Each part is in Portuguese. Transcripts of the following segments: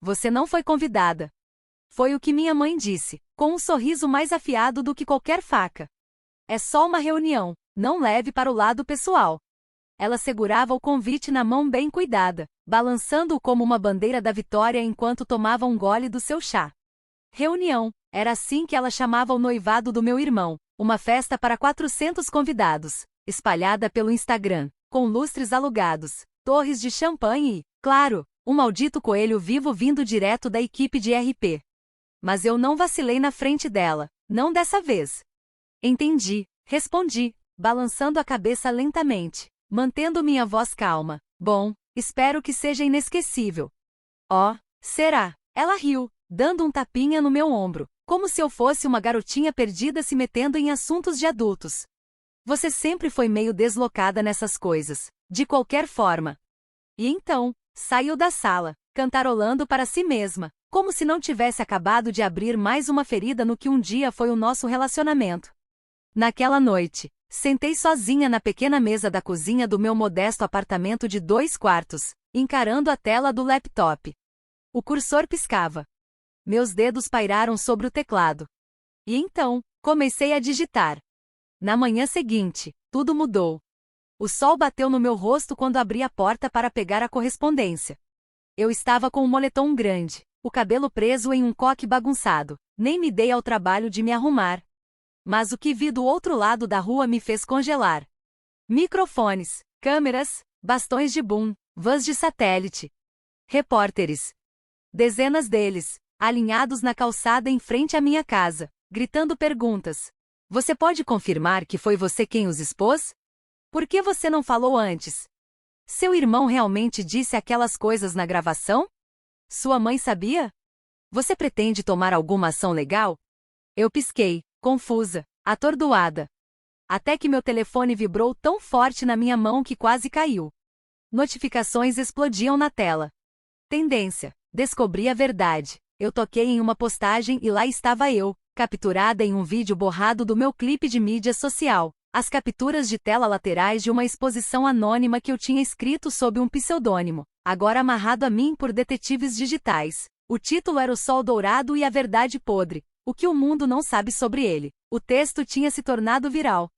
Você não foi convidada. Foi o que minha mãe disse, com um sorriso mais afiado do que qualquer faca. É só uma reunião, não leve para o lado pessoal. Ela segurava o convite na mão bem cuidada, balançando-o como uma bandeira da vitória enquanto tomava um gole do seu chá. Reunião, era assim que ela chamava o noivado do meu irmão, uma festa para 400 convidados, espalhada pelo Instagram, com lustres alugados, torres de champanhe e, claro, um maldito coelho vivo vindo direto da equipe de RP. Mas eu não vacilei na frente dela, não dessa vez. Entendi, respondi, balançando a cabeça lentamente, mantendo minha voz calma. Bom, espero que seja inesquecível. Oh, será? Ela riu, dando um tapinha no meu ombro, como se eu fosse uma garotinha perdida se metendo em assuntos de adultos. Você sempre foi meio deslocada nessas coisas, de qualquer forma. E então, saiu da sala, cantarolando para si mesma, como se não tivesse acabado de abrir mais uma ferida no que um dia foi o nosso relacionamento. Naquela noite, sentei sozinha na pequena mesa da cozinha do meu modesto apartamento de 2 quartos, encarando a tela do laptop. O cursor piscava. Meus dedos pairaram sobre o teclado. E então, comecei a digitar. Na manhã seguinte, tudo mudou. O sol bateu no meu rosto quando abri a porta para pegar a correspondência. Eu estava com um moletom grande, o cabelo preso em um coque bagunçado, nem me dei ao trabalho de me arrumar. Mas o que vi do outro lado da rua me fez congelar. Microfones, câmeras, bastões de boom, vans de satélite. Repórteres. Dezenas deles, alinhados na calçada em frente à minha casa, gritando perguntas. Você pode confirmar que foi você quem os expôs? Por que você não falou antes? Seu irmão realmente disse aquelas coisas na gravação? Sua mãe sabia? Você pretende tomar alguma ação legal? Eu pisquei, confusa, atordoada. Até que meu telefone vibrou tão forte na minha mão que quase caiu. Notificações explodiam na tela. Tendência. Descobri a verdade. Eu toquei em uma postagem e lá estava eu, capturada em um vídeo borrado do meu clipe de mídia social. As capturas de tela laterais de uma exposição anônima que eu tinha escrito sob um pseudônimo, agora amarrado a mim por detetives digitais. O título era O Sol Dourado e a Verdade Podre, o que o mundo não sabe sobre ele. O texto tinha se tornado viral.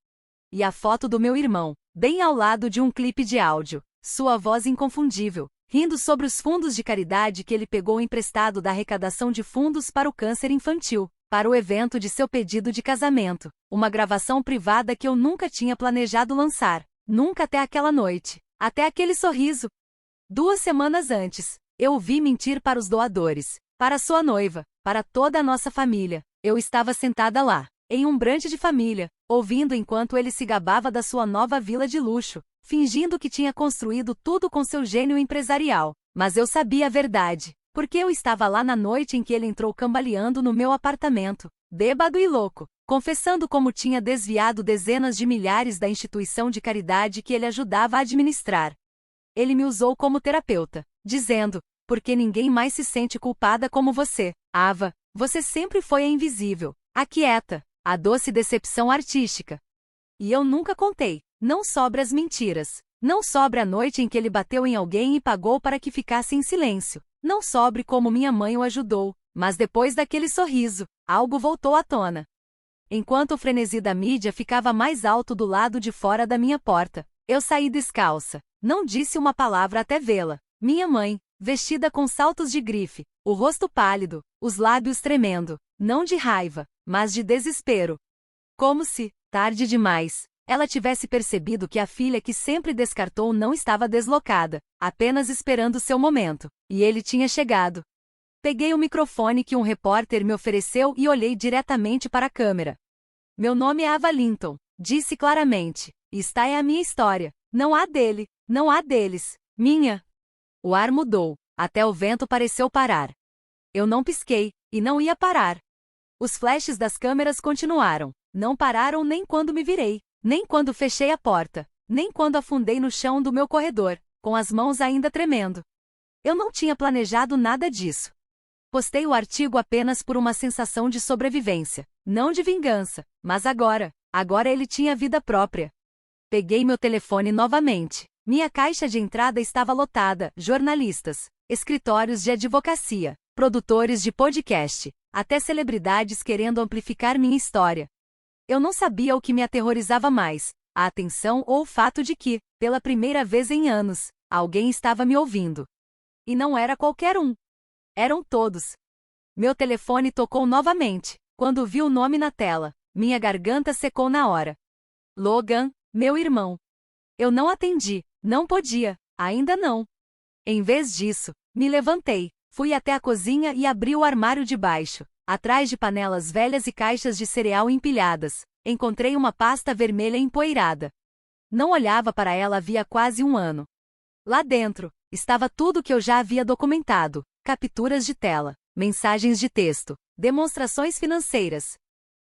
E a foto do meu irmão, bem ao lado de um clipe de áudio, sua voz inconfundível, rindo sobre os fundos de caridade que ele pegou emprestado da arrecadação de fundos para o câncer infantil, para o evento de seu pedido de casamento, uma gravação privada que eu nunca tinha planejado lançar, nunca até aquela noite, até aquele sorriso. 2 semanas antes, eu o vi mentir para os doadores, para sua noiva, para toda a nossa família. Eu estava sentada lá, em um brunch de família, ouvindo enquanto ele se gabava da sua nova vila de luxo, fingindo que tinha construído tudo com seu gênio empresarial. Mas eu sabia a verdade, porque eu estava lá na noite em que ele entrou cambaleando no meu apartamento, bêbado e louco, confessando como tinha desviado dezenas de milhares da instituição de caridade que ele ajudava a administrar. Ele me usou como terapeuta, dizendo, porque ninguém mais se sente culpada como você, Ava, você sempre foi a invisível, a quieta, a doce decepção artística. E eu nunca contei, não sobra as mentiras, não sobra a noite em que ele bateu em alguém e pagou para que ficasse em silêncio, não sobre como minha mãe o ajudou, mas depois daquele sorriso, algo voltou à tona. Enquanto o frenesi da mídia ficava mais alto do lado de fora da minha porta, eu saí descalça, não disse uma palavra até vê-la. Minha mãe, vestida com saltos de grife, o rosto pálido, os lábios tremendo, não de raiva, mas de desespero. Como se, tarde demais, ela tivesse percebido que a filha que sempre descartou não estava deslocada, apenas esperando seu momento, e ele tinha chegado. Peguei o microfone que um repórter me ofereceu e olhei diretamente para a câmera. Meu nome é Ava Linton, disse claramente, e esta é a minha história. Não há dele, não há deles, minha. O ar mudou, até o vento pareceu parar. Eu não pisquei, e não ia parar. Os flashes das câmeras continuaram, não pararam nem quando me virei, nem quando fechei a porta, nem quando afundei no chão do meu corredor, com as mãos ainda tremendo. Eu não tinha planejado nada disso. Postei o artigo apenas por uma sensação de sobrevivência, não de vingança, mas agora ele tinha vida própria. Peguei meu telefone novamente. Minha caixa de entrada estava lotada, jornalistas, escritórios de advocacia, produtores de podcast, até celebridades querendo amplificar minha história. Eu não sabia o que me aterrorizava mais, a atenção ou o fato de que, pela primeira vez em anos, alguém estava me ouvindo. E não era qualquer um. Eram todos. Meu telefone tocou novamente. Quando vi o nome na tela, minha garganta secou na hora. Logan, meu irmão. Eu não atendi, não podia, ainda não. Em vez disso, me levantei, fui até a cozinha e abri o armário de baixo. Atrás de panelas velhas e caixas de cereal empilhadas, encontrei uma pasta vermelha empoeirada. Não olhava para ela havia quase um ano. Lá dentro, estava tudo que eu já havia documentado: capturas de tela, mensagens de texto, demonstrações financeiras.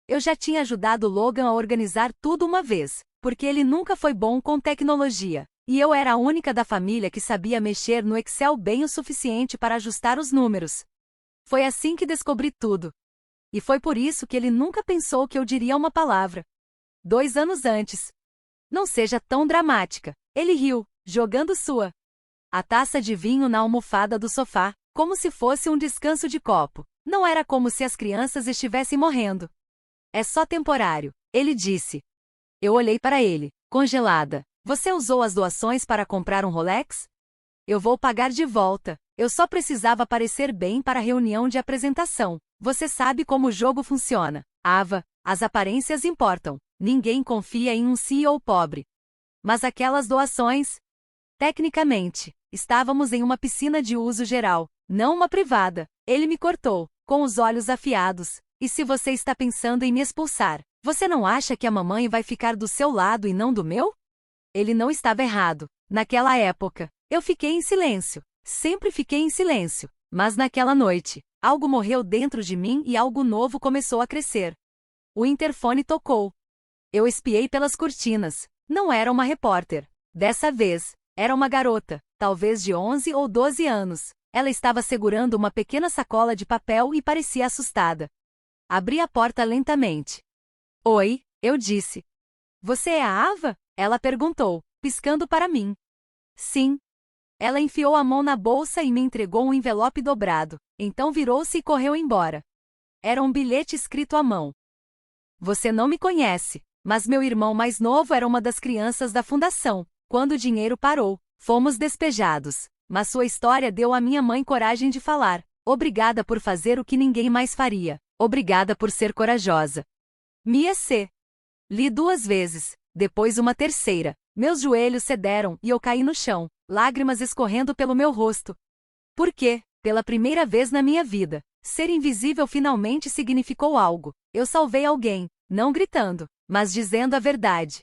Eu já tinha ajudado Logan a organizar tudo uma vez, porque ele nunca foi bom com tecnologia, e eu era a única da família que sabia mexer no Excel bem o suficiente para ajustar os números. Foi assim que descobri tudo. E foi por isso que ele nunca pensou que eu diria uma palavra. 2 anos antes. Não seja tão dramática. Ele riu, jogando a taça de vinho na almofada do sofá, como se fosse um descanso de copo. Não era como se as crianças estivessem morrendo. É só temporário, ele disse. Eu olhei para ele, congelada. Você usou as doações para comprar um Rolex? Eu vou pagar de volta. Eu só precisava parecer bem para a reunião de apresentação. Você sabe como o jogo funciona. Ava, as aparências importam. Ninguém confia em um CEO pobre. Mas aquelas doações? Tecnicamente, estávamos em uma piscina de uso geral, não uma privada. Ele me cortou, com os olhos afiados. E se você está pensando em me expulsar, você não acha que a mamãe vai ficar do seu lado e não do meu? Ele não estava errado. Naquela época, eu fiquei em silêncio. Sempre fiquei em silêncio. Mas naquela noite, algo morreu dentro de mim e algo novo começou a crescer. O interfone tocou. Eu espiei pelas cortinas. Não era uma repórter. Dessa vez, era uma garota, talvez de 11 ou 12 anos. Ela estava segurando uma pequena sacola de papel e parecia assustada. Abri a porta lentamente. Oi, eu disse. Você é a Ava? Ela perguntou, piscando para mim. Sim. Ela enfiou a mão na bolsa e me entregou um envelope dobrado. Então virou-se e correu embora. Era um bilhete escrito à mão. Você não me conhece, mas meu irmão mais novo era uma das crianças da fundação. Quando o dinheiro parou, fomos despejados. Mas sua história deu à minha mãe coragem de falar. Obrigada por fazer o que ninguém mais faria. Obrigada por ser corajosa. Mia C. Li 2 vezes, depois uma terceira. Meus joelhos cederam e eu caí no chão, lágrimas escorrendo pelo meu rosto. Por quê? Pela primeira vez na minha vida, ser invisível finalmente significou algo. Eu salvei alguém, não gritando, mas dizendo a verdade.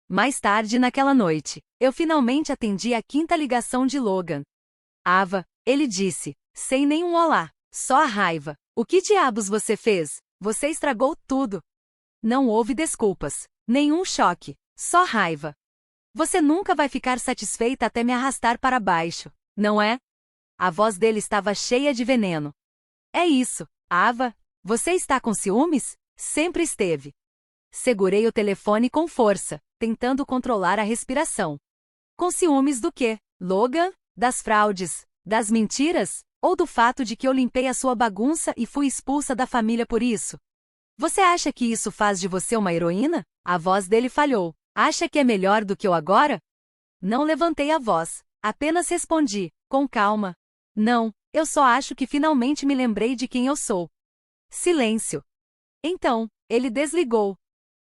Mais tarde naquela noite, eu finalmente atendi a 5ª ligação de Logan. Ava, ele disse, sem nenhum olá, só a raiva. O que diabos você fez? Você estragou tudo. Não houve desculpas, nenhum choque, só raiva. Você nunca vai ficar satisfeita até me arrastar para baixo, não é? A voz dele estava cheia de veneno. É isso, Ava. Você está com ciúmes? Sempre esteve. Segurei o telefone com força, tentando controlar a respiração. Com ciúmes do quê, Logan? Das fraudes? Das mentiras? Ou do fato de que eu limpei a sua bagunça e fui expulsa da família por isso? Você acha que isso faz de você uma heroína? A voz dele falhou. Acha que é melhor do que eu agora? Não levantei a voz, apenas respondi, com calma. Não, eu só acho que finalmente me lembrei de quem eu sou. Silêncio. Então, ele desligou.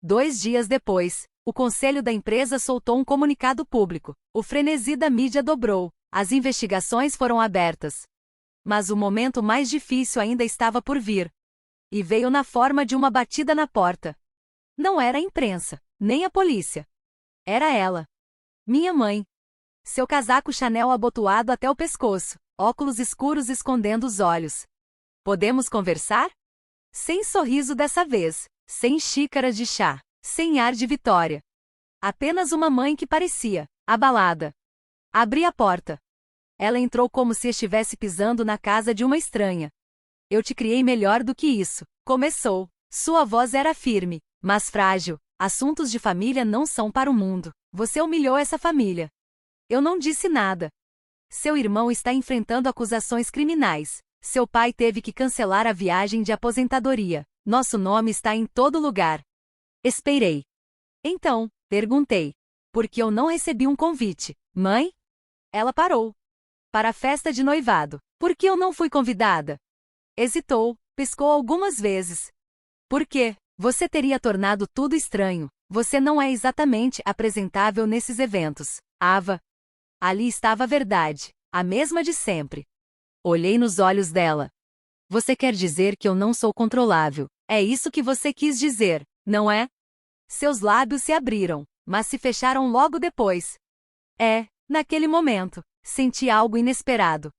2 dias depois, o conselho da empresa soltou um comunicado público. O frenesi da mídia dobrou. As investigações foram abertas. Mas o momento mais difícil ainda estava por vir. E veio na forma de uma batida na porta. Não era a imprensa, nem a polícia. Era ela. Minha mãe. Seu casaco Chanel abotoado até o pescoço, óculos escuros escondendo os olhos. Podemos conversar? Sem sorriso dessa vez, sem xícaras de chá, sem ar de vitória. Apenas uma mãe que parecia abalada. Abri a porta. Ela entrou como se estivesse pisando na casa de uma estranha. Eu te criei melhor do que isso, começou. Sua voz era firme, mas frágil. Assuntos de família não são para o mundo. Você humilhou essa família. Eu não disse nada. Seu irmão está enfrentando acusações criminais. Seu pai teve que cancelar a viagem de aposentadoria. Nosso nome está em todo lugar. Esperei. Então, perguntei. Por que eu não recebi um convite? Mãe? Ela parou. Para a festa de noivado. Por que eu não fui convidada? Hesitou, piscou algumas vezes. Por quê? Você teria tornado tudo estranho. Você não é exatamente apresentável nesses eventos. Ava. Ali estava a verdade, a mesma de sempre. Olhei nos olhos dela. Você quer dizer que eu não sou controlável? É isso que você quis dizer, não é? Seus lábios se abriram, mas se fecharam logo depois. Naquele momento, senti algo inesperado.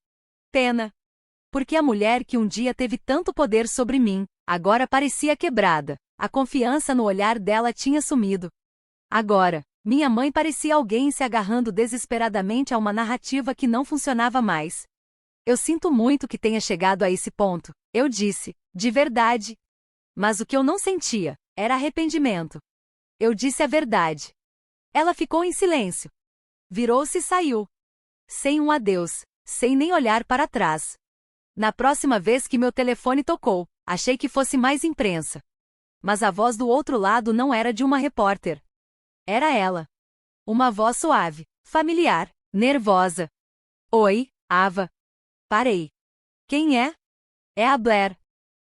Pena. Porque a mulher que um dia teve tanto poder sobre mim, agora parecia quebrada. A confiança no olhar dela tinha sumido. Agora, minha mãe parecia alguém se agarrando desesperadamente a uma narrativa que não funcionava mais. Eu sinto muito que tenha chegado a esse ponto, eu disse, de verdade. Mas o que eu não sentia era arrependimento. Eu disse a verdade. Ela ficou em silêncio. Virou-se e saiu. Sem um adeus, sem nem olhar para trás. Na próxima vez que meu telefone tocou, achei que fosse mais imprensa. Mas a voz do outro lado não era de uma repórter. Era ela. Uma voz suave, familiar, nervosa. Oi, Ava. Parei. Quem é? É a Blair.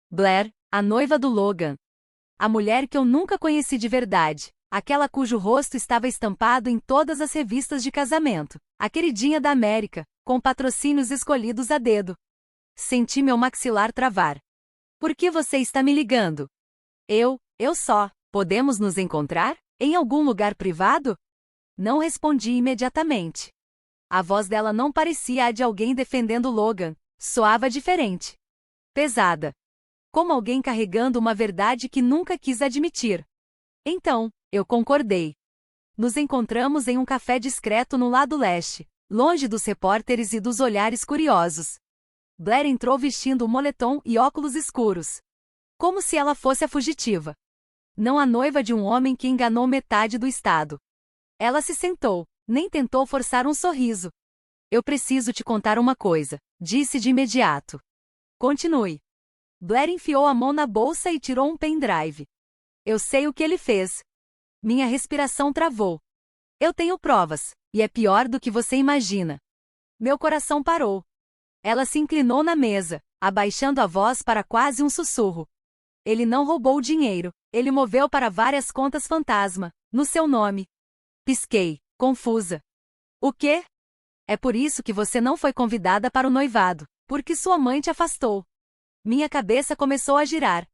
Blair, a noiva do Logan. A mulher que eu nunca conheci de verdade. Aquela cujo rosto estava estampado em todas as revistas de casamento. A queridinha da América, com patrocínios escolhidos a dedo. Senti meu maxilar travar. Por que você está me ligando? Eu só. Podemos nos encontrar? Em algum lugar privado? Não respondi imediatamente. A voz dela não parecia a de alguém defendendo Logan. Soava diferente. Pesada. Como alguém carregando uma verdade que nunca quis admitir. Então, eu concordei. Nos encontramos em um café discreto no lado leste, longe dos repórteres e dos olhares curiosos. Blair entrou vestindo um moletom e óculos escuros. Como se ela fosse a fugitiva. Não a noiva de um homem que enganou metade do estado. Ela se sentou, nem tentou forçar um sorriso. Eu preciso te contar uma coisa, disse de imediato. Continue. Blair enfiou a mão na bolsa e tirou um pendrive. Eu sei o que ele fez. Minha respiração travou. Eu tenho provas, e é pior do que você imagina. Meu coração parou. Ela se inclinou na mesa, abaixando a voz para quase um sussurro. Ele não roubou o dinheiro, ele moveu para várias contas fantasma, no seu nome. Pisquei, confusa. O quê? É por isso que você não foi convidada para o noivado, porque sua mãe te afastou. Minha cabeça começou a girar.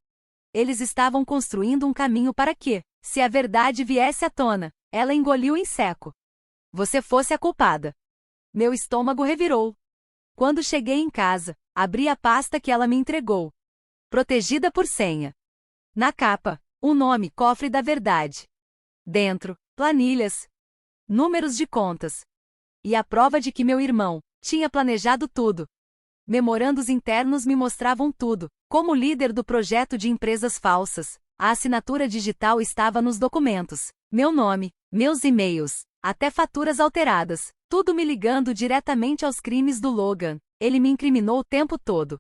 Eles estavam construindo um caminho para que, se a verdade viesse à tona, ela engoliu em seco. Você fosse a culpada. Meu estômago revirou. Quando cheguei em casa, abri a pasta que ela me entregou. Protegida por senha. Na capa, um nome, cofre da verdade. Dentro, planilhas. Números de contas. E a prova de que meu irmão tinha planejado tudo. Memorandos internos me mostravam tudo, como líder do projeto de empresas falsas. A assinatura digital estava nos documentos. Meu nome, meus e-mails, até faturas alteradas, tudo me ligando diretamente aos crimes do Logan. Ele me incriminou o tempo todo.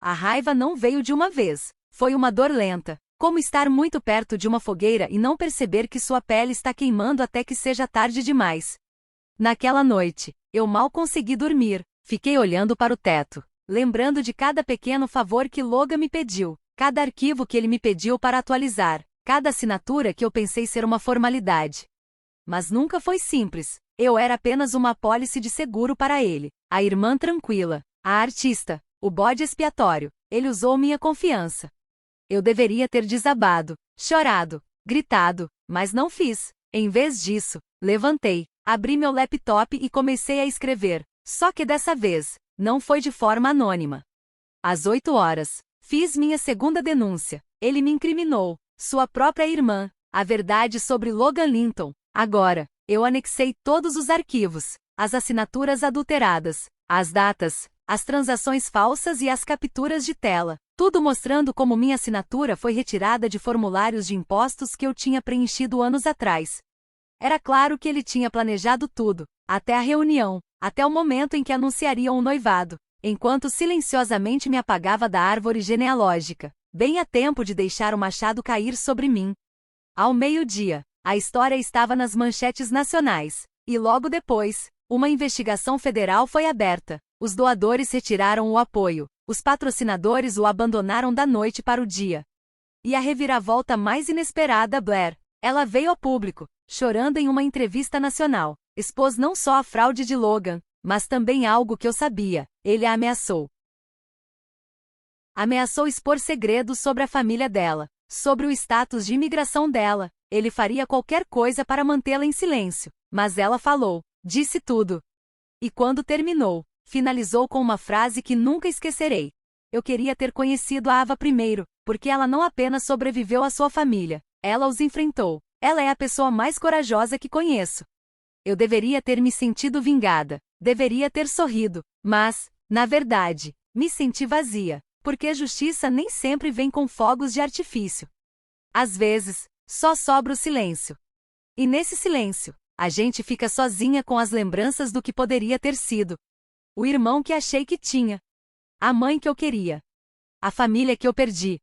A raiva não veio de uma vez. Foi uma dor lenta, como estar muito perto de uma fogueira e não perceber que sua pele está queimando até que seja tarde demais. Naquela noite, eu mal consegui dormir. Fiquei olhando para o teto, lembrando de cada pequeno favor que Logan me pediu, cada arquivo que ele me pediu para atualizar, cada assinatura que eu pensei ser uma formalidade. Mas nunca foi simples. Eu era apenas uma apólice de seguro para ele, a irmã tranquila, a artista, o bode expiatório. Ele usou minha confiança. Eu deveria ter desabado, chorado, gritado, mas não fiz. Em vez disso, levantei, abri meu laptop e comecei a escrever. Só que dessa vez, não foi de forma anônima. Às 8 horas, fiz minha segunda denúncia. Ele me incriminou, sua própria irmã, a verdade sobre Logan Linton. Agora, eu anexei todos os arquivos, as assinaturas adulteradas, as datas, as transações falsas e as capturas de tela, tudo mostrando como minha assinatura foi retirada de formulários de impostos que eu tinha preenchido anos atrás. Era claro que ele tinha planejado tudo, até a reunião, até o momento em que anunciariam o noivado, enquanto silenciosamente me apagava da árvore genealógica, bem a tempo de deixar o machado cair sobre mim. Ao meio-dia, a história estava nas manchetes nacionais, e logo depois, uma investigação federal foi aberta. Os doadores retiraram o apoio, os patrocinadores o abandonaram da noite para o dia. E a reviravolta mais inesperada, Blair, ela veio ao público, chorando em uma entrevista nacional, expôs não só a fraude de Logan, mas também algo que eu sabia, ele a ameaçou. Ameaçou expor segredos sobre a família dela, sobre o status de imigração dela, ele faria qualquer coisa para mantê-la em silêncio, mas ela falou, disse tudo. E quando terminou, finalizou com uma frase que nunca esquecerei. Eu queria ter conhecido a Ava primeiro, porque ela não apenas sobreviveu à sua família, ela os enfrentou. Ela é a pessoa mais corajosa que conheço. Eu deveria ter me sentido vingada, deveria ter sorrido, mas, na verdade, me senti vazia, porque a justiça nem sempre vem com fogos de artifício. Às vezes, só sobra o silêncio. E nesse silêncio, a gente fica sozinha com as lembranças do que poderia ter sido. O irmão que achei que tinha. A mãe que eu queria. A família que eu perdi.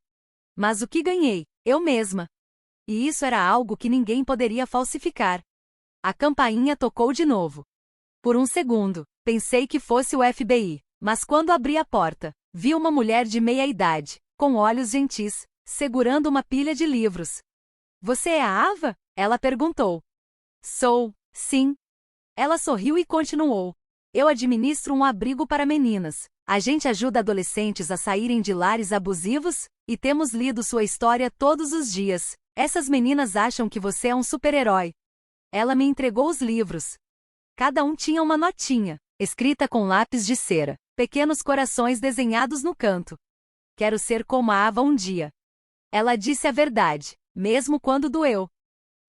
Mas o que ganhei? Eu mesma. E isso era algo que ninguém poderia falsificar. A campainha tocou de novo. Por um segundo, pensei que fosse o FBI, mas quando abri a porta, vi uma mulher de meia idade, com olhos gentis, segurando uma pilha de livros. Você é a Ava? Ela perguntou. Sou, sim. Ela sorriu e continuou. Eu administro um abrigo para meninas. A gente ajuda adolescentes a saírem de lares abusivos, e temos lido sua história todos os dias. Essas meninas acham que você é um super-herói. Ela me entregou os livros. Cada um tinha uma notinha, escrita com lápis de cera, pequenos corações desenhados no canto. Quero ser como a Ava um dia. Ela disse a verdade, mesmo quando doeu.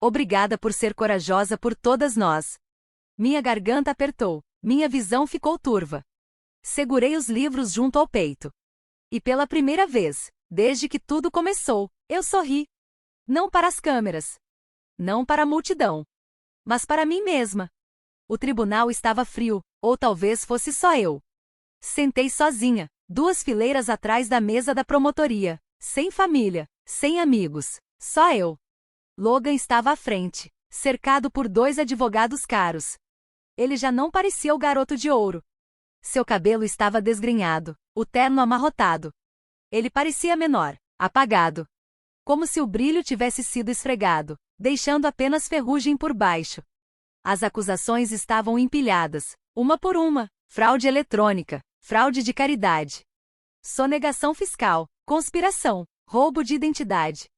Obrigada por ser corajosa por todas nós. Minha garganta apertou, minha visão ficou turva. Segurei os livros junto ao peito. E pela primeira vez, desde que tudo começou, eu sorri. Não para as câmeras. Não para a multidão. Mas para mim mesma. O tribunal estava frio, ou talvez fosse só eu. Sentei sozinha, 2 fileiras atrás da mesa da promotoria, sem família, sem amigos, só eu. Logan estava à frente, cercado por 2 advogados caros. Ele já não parecia o garoto de ouro. Seu cabelo estava desgrenhado, o terno amarrotado. Ele parecia menor, apagado. Como se o brilho tivesse sido esfregado, deixando apenas ferrugem por baixo. As acusações estavam empilhadas, uma por uma: fraude eletrônica, fraude de caridade, sonegação fiscal, conspiração, roubo de identidade.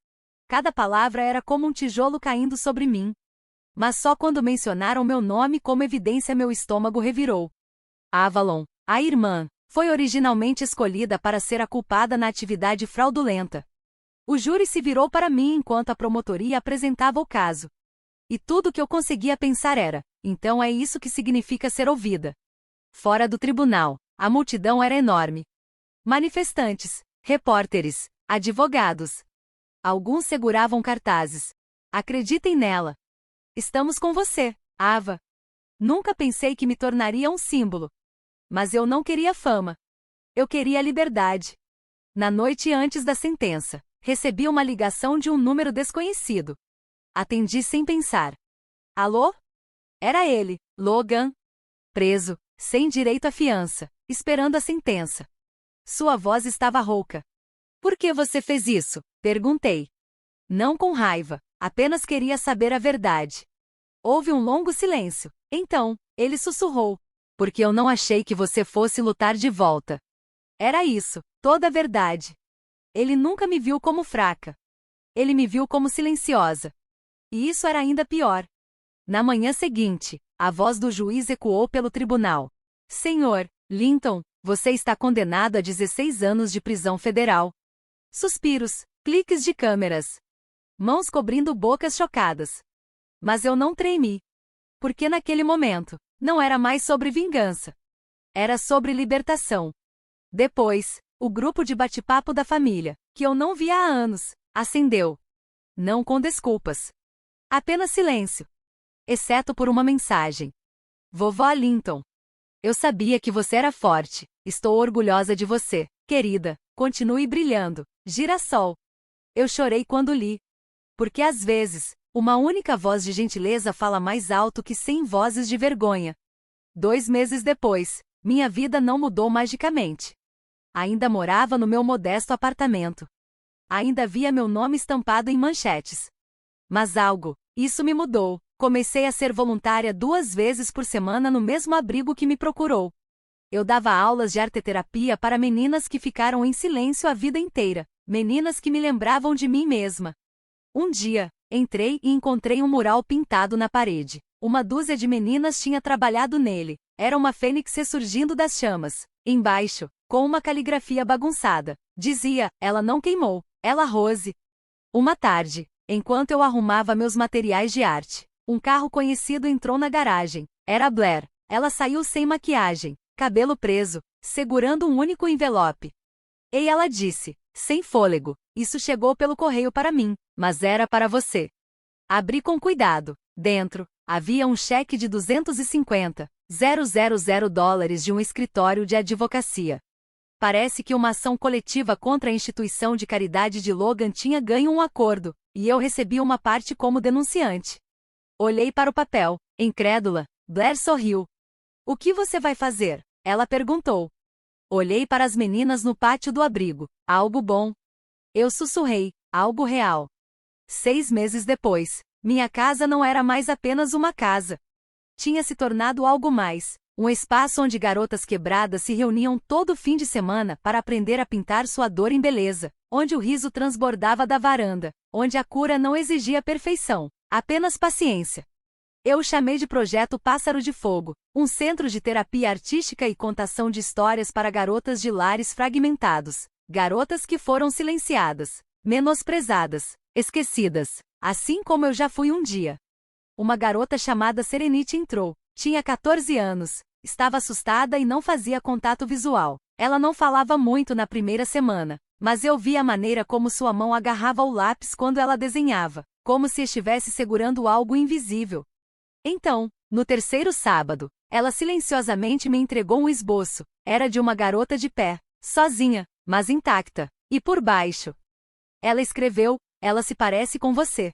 Cada palavra era como um tijolo caindo sobre mim. Mas só quando mencionaram meu nome como evidência meu estômago revirou. Avalon, a irmã, foi originalmente escolhida para ser a culpada na atividade fraudulenta. O júri se virou para mim enquanto a promotoria apresentava o caso. E tudo que eu conseguia pensar era: então é isso que significa ser ouvida. Fora do tribunal, a multidão era enorme. Manifestantes, repórteres, advogados. Alguns seguravam cartazes. Acreditem nela. Estamos com você, Ava. Nunca pensei que me tornaria um símbolo. Mas eu não queria fama. Eu queria liberdade. Na noite antes da sentença, recebi uma ligação de um número desconhecido. Atendi sem pensar. Alô? Era ele, Logan. Preso, sem direito à fiança, esperando a sentença. Sua voz estava rouca. Por que você fez isso? Perguntei. Não com raiva, apenas queria saber a verdade. Houve um longo silêncio. Então, ele sussurrou. Porque eu não achei que você fosse lutar de volta. Era isso, toda a verdade. Ele nunca me viu como fraca. Ele me viu como silenciosa. E isso era ainda pior. Na manhã seguinte, a voz do juiz ecoou pelo tribunal. Senhor Linton, você está condenado a 16 anos de prisão federal. Suspiros, cliques de câmeras. Mãos cobrindo bocas chocadas. Mas eu não tremi. Porque naquele momento, não era mais sobre vingança. Era sobre libertação. Depois, o grupo de bate-papo da família, que eu não via há anos, acendeu. Não com desculpas. Apenas silêncio. exceto por uma mensagem. Vovó Linton. Eu sabia que você era forte. Estou orgulhosa de você, querida. Continue brilhando. Girassol. Eu chorei quando li. Porque às vezes, uma única voz de gentileza fala mais alto que 100 vozes de vergonha. 2 meses depois, minha vida não mudou magicamente. Ainda morava no meu modesto apartamento. Ainda via meu nome estampado em manchetes. Mas isso me mudou. Comecei a ser voluntária 2 vezes por semana no mesmo abrigo que me procurou. Eu dava aulas de arteterapia para meninas que ficaram em silêncio a vida inteira, meninas que me lembravam de mim mesma. Um dia, entrei e encontrei um mural pintado na parede. Uma dúzia de meninas tinha trabalhado nele. Era uma fênix ressurgindo das chamas. Embaixo, com uma caligrafia bagunçada, dizia: ela não queimou, ela Rose. Uma tarde, enquanto eu arrumava meus materiais de arte, um carro conhecido entrou na garagem. Era Blair. Ela saiu sem maquiagem, cabelo preso, segurando um único envelope. E ela disse, sem fôlego: isso chegou pelo correio para mim, mas era para você. Abri com cuidado. Dentro, havia um cheque de 250.000 dólares de um escritório de advocacia. Parece que uma ação coletiva contra a instituição de caridade de Logan tinha ganho um acordo, e eu recebi uma parte como denunciante. Olhei para o papel, incrédula. Blair sorriu. O que você vai fazer? Ela perguntou. Olhei para as meninas no pátio do abrigo. Algo bom. Eu sussurrei. Algo real. 6 meses depois, minha casa não era mais apenas uma casa. Tinha se tornado algo mais. Um espaço onde garotas quebradas se reuniam todo fim de semana para aprender a pintar sua dor em beleza, onde o riso transbordava da varanda, onde a cura não exigia perfeição, apenas paciência. Eu o chamei de Projeto Pássaro de Fogo, um centro de terapia artística e contação de histórias para garotas de lares fragmentados, garotas que foram silenciadas, menosprezadas, esquecidas, assim como eu já fui um dia. Uma garota chamada Serenity entrou. Tinha 14 anos, estava assustada e não fazia contato visual. Ela não falava muito na primeira semana, mas eu vi a maneira como sua mão agarrava o lápis quando ela desenhava, como se estivesse segurando algo invisível. Então, no terceiro sábado, ela silenciosamente me entregou um esboço. Era de uma garota de pé, sozinha, mas intacta, e por baixo. Ela escreveu: ela se parece com você.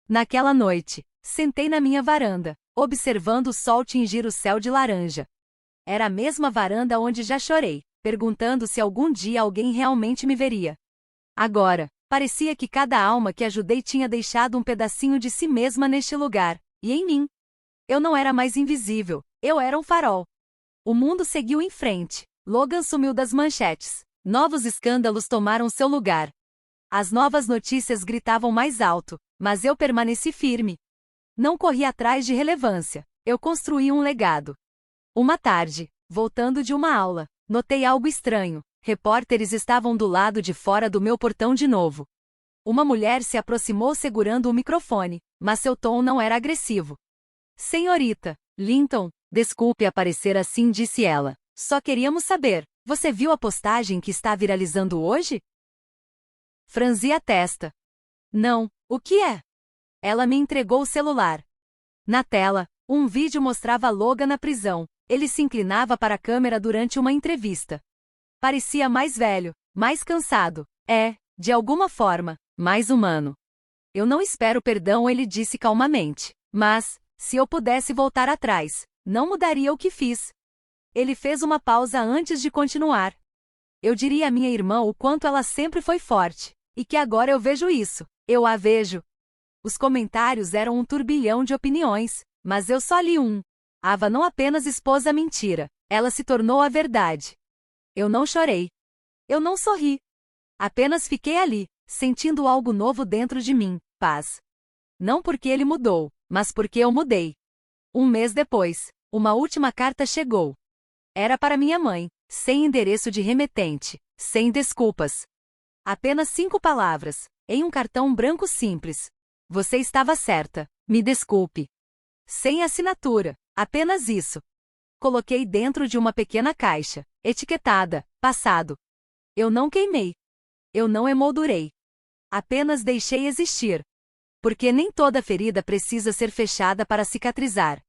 Naquela noite, sentei na minha varanda, observando o sol tingir o céu de laranja. Era a mesma varanda onde já chorei, perguntando se algum dia alguém realmente me veria. Agora, parecia que cada alma que ajudei tinha deixado um pedacinho de si mesma neste lugar, e em mim. Eu não era mais invisível, eu era um farol. O mundo seguiu em frente. Logan sumiu das manchetes. Novos escândalos tomaram seu lugar. As novas notícias gritavam mais alto, mas eu permaneci firme. Não corri atrás de relevância. Eu construí um legado. Uma tarde, voltando de uma aula, notei algo estranho. Repórteres estavam do lado de fora do meu portão de novo. Uma mulher se aproximou segurando o microfone, mas seu tom não era agressivo. Senhorita Linton, desculpe aparecer assim, disse ela. Só queríamos saber, você viu a postagem que está viralizando hoje? Franzi a testa. Não, o que é? Ela me entregou o celular. Na tela, um vídeo mostrava Logan na prisão. Ele se inclinava para a câmera durante uma entrevista. Parecia mais velho, mais cansado. De alguma forma, mais humano. Eu não espero perdão, ele disse calmamente. Mas, se eu pudesse voltar atrás, não mudaria o que fiz. Ele fez uma pausa antes de continuar. Eu diria à minha irmã o quanto ela sempre foi forte, e que agora eu vejo isso. Eu a vejo. Os comentários eram um turbilhão de opiniões, mas eu só li um. Ava não apenas expôs a mentira, ela se tornou a verdade. Eu não chorei. Eu não sorri. Apenas fiquei ali, sentindo algo novo dentro de mim, paz. Não porque ele mudou, mas porque eu mudei. 1 mês depois, uma última carta chegou. Era para minha mãe, sem endereço de remetente, sem desculpas. Apenas 5 palavras, em um cartão branco simples. Você estava certa, me desculpe. Sem assinatura, apenas isso. Coloquei dentro de uma pequena caixa, etiquetada, passado. Eu não queimei. Eu não emoldurei. Apenas deixei existir. Porque nem toda ferida precisa ser fechada para cicatrizar.